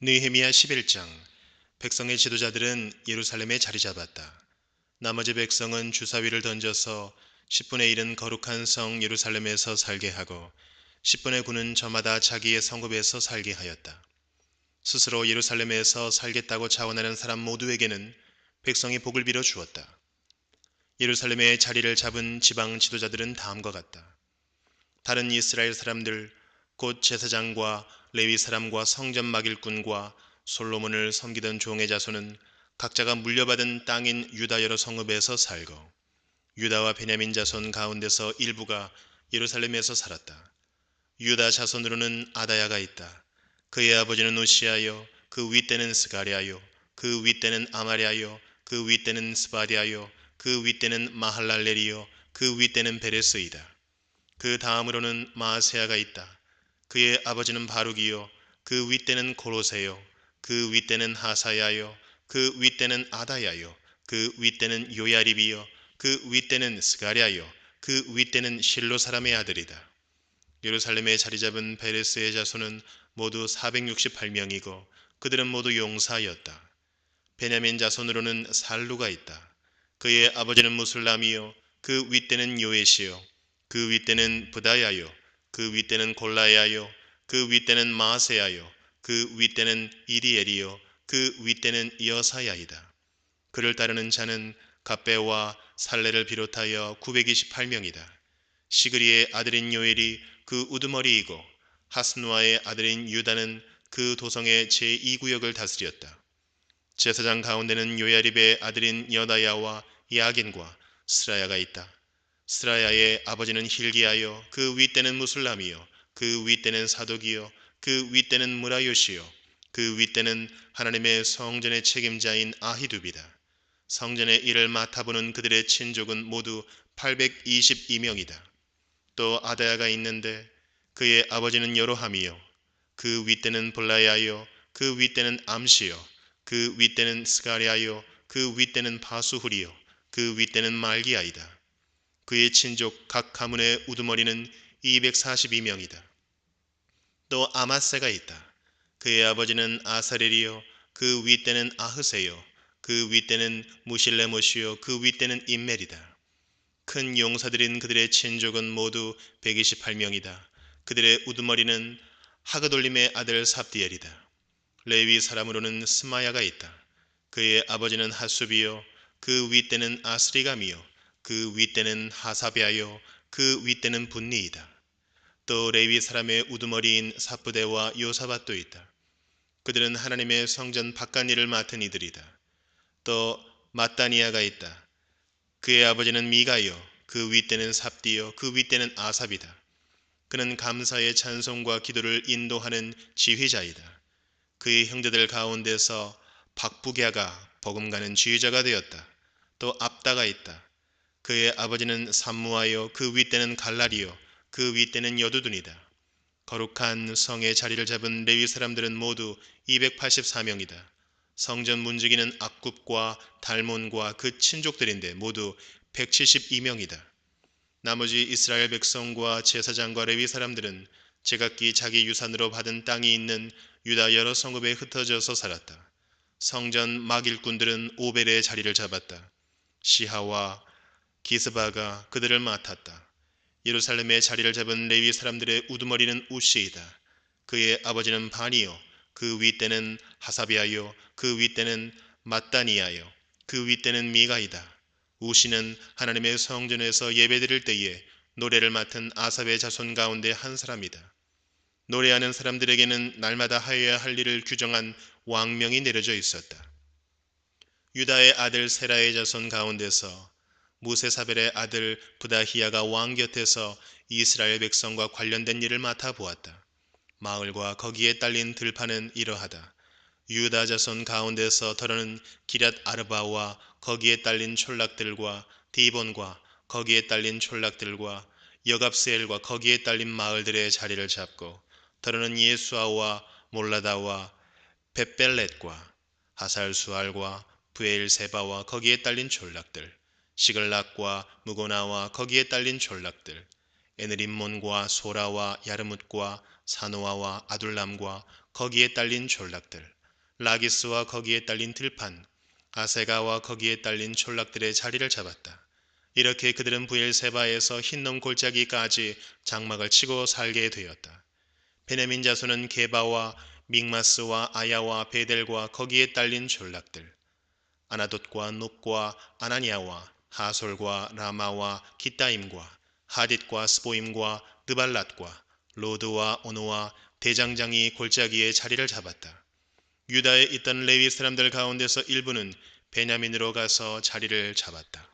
느헤미야 11장. 백성의 지도자들은 예루살렘에 자리 잡았다. 나머지 백성은 주사위를 던져서 10분의 1은 거룩한 성 예루살렘에서 살게 하고 10분의 9는 저마다 자기의 성읍에서 살게 하였다. 스스로 예루살렘에서 살겠다고 자원하는 사람 모두에게는 백성이 복을 빌어 주었다. 예루살렘에 자리를 잡은 지방 지도자들은 다음과 같다. 다른 이스라엘 사람들, 곧 제사장과 레위 사람과 성전 막일꾼과 솔로몬을 섬기던 종의 자손은 각자가 물려받은 땅인 유다 여러 성읍에서 살고, 유다와 베냐민 자손 가운데서 일부가 예루살렘에서 살았다. 유다 자손으로는 아다야가 있다. 그의 아버지는 우시아요, 그 윗대는 스가랴요, 그 윗대는 아마랴요, 그 윗대는 스바디아요, 그 윗대는 마할랄렐이요, 그 윗대는 베레스이다. 그 다음으로는 마아세야가 있다. 그의 아버지는 바룩이요, 그 윗대는 고로세요, 그 윗대는 하사야요, 그 윗대는 아다야요, 그 윗대는 요야립이요, 그 윗대는 스가랴요, 그 윗대는 실로 사람의 아들이다. 예루살렘에 자리 잡은 베레스의 자손은 모두 468명이고 그들은 모두 용사였다. 베냐민 자손으로는 살루가 있다. 그의 아버지는 무술람이요, 그 윗대는 요에시요, 그 윗대는 부다야요, 그 윗대는 골라야요, 그 윗대는 마세야요, 그 윗대는 이리엘이요, 그 윗대는 여사야이다. 그를 따르는 자는 갑배와 살레를 비롯하여 928명이다. 시그리의 아들인 요엘이 그 우두머리이고 하스누아의 아들인 유다는 그 도성의 제2구역을 다스렸다. 제사장 가운데는 요야립의 아들인 여다야와 야긴과 스라야가 있다. 스라야의 아버지는 힐기야요, 그 윗대는 무술람이요, 그 윗대는 사독이요, 그 윗대는 무라요시요, 그 윗대는 하나님의 성전의 책임자인 아히두비다. 성전의 일을 맡아보는 그들의 친족은 모두 822명이다. 또 아다야가 있는데 그의 아버지는 여로함이요, 그 윗대는 볼라야요, 그 윗대는 암시요, 그 윗대는 스가랴요, 그 윗대는 바수후리요, 그 윗대는 말기야이다. 그의 친족 각 가문의 우두머리는 242명이다. 또 아마세가 있다. 그의 아버지는 아사렐이요, 그 윗대는 아흐세요, 그 윗대는 무실레모시요, 그 윗대는 임멜이다. 큰 용사들인 그들의 친족은 모두 128명이다. 그들의 우두머리는 하그돌림의 아들 삽디엘이다. 레위 사람으로는 스마야가 있다. 그의 아버지는 하수비요, 그 윗대는 아스리감이요, 그 윗대는 하사베아요, 그 윗대는 분니이다. 또 레위 사람의 우두머리인 사프데와 요사밧도 있다. 그들은 하나님의 성전 바깥일을 맡은 이들이다. 또 마따니아가 있다. 그의 아버지는 미가요, 그 윗대는 삽디요, 그 윗대는 아삽이다. 그는 감사의 찬송과 기도를 인도하는 지휘자이다. 그의 형제들 가운데서 박부갸가 버금가는 지휘자가 되었다. 또 압다가 있다. 그의 아버지는 삼무아요, 그 윗대는 갈라리요, 그 윗대는 여두둔이다. 거룩한 성의 자리를 잡은 레위 사람들은 모두 284명이다. 성전 문지기는 악굽과 달몬과 그 친족들인데 모두 172명이다. 나머지 이스라엘 백성과 제사장과 레위 사람들은 제각기 자기 유산으로 받은 땅이 있는 유다 여러 성읍에 흩어져서 살았다. 성전 막일꾼들은 오벨의 자리를 잡았다. 시하와 기스바가 그들을 맡았다. 예루살렘의 자리를 잡은 레위 사람들의 우두머리는 우시이다. 그의 아버지는 바니요, 그 윗대는 하사비아요, 그 윗대는 마따니아요, 그 윗대는 미가이다. 우시는 하나님의 성전에서 예배드릴 때에 노래를 맡은 아삽의 자손 가운데 한 사람이다. 노래하는 사람들에게는 날마다 하여야 할 일을 규정한 왕명이 내려져 있었다. 유다의 아들 세라의 자손 가운데서 무세사벨의 아들 부다히야가 왕 곁에서 이스라엘 백성과 관련된 일을 맡아 보았다. 마을과 거기에 딸린 들판은 이러하다. 유다 자손 가운데서 더러는 기럇 아르바와 거기에 딸린 촌락들과 디본과 거기에 딸린 촌락들과 여갑스엘과 거기에 딸린 마을들의 자리를 잡고 더러는 예수아와 몰라다와 벳벨렛과 하살수알과 브엘세바와 거기에 딸린 촌락들, 시글락과 무고나와 거기에 딸린 촌락들, 에느림몬과 소라와 야르뭇과 사노아와 아둘람과 거기에 딸린 졸락들, 라기스와 거기에 딸린 들판, 아세가와 거기에 딸린 촌락들의 자리를 잡았다. 이렇게 그들은 부엘세바에서 흰놈 골짜기까지 장막을 치고 살게 되었다. 베냐민 자손은 게바와 믹마스와 아야와 베델과 거기에 딸린 졸락들, 아나돗과 높과 아나니아와 하솔과 라마와 기타임과 하딧과 스보임과 느발랏과 로드와 오노와 대장장이 골짜기에 자리를 잡았다. 유다에 있던 레위 사람들 가운데서 일부는 베냐민으로 가서 자리를 잡았다.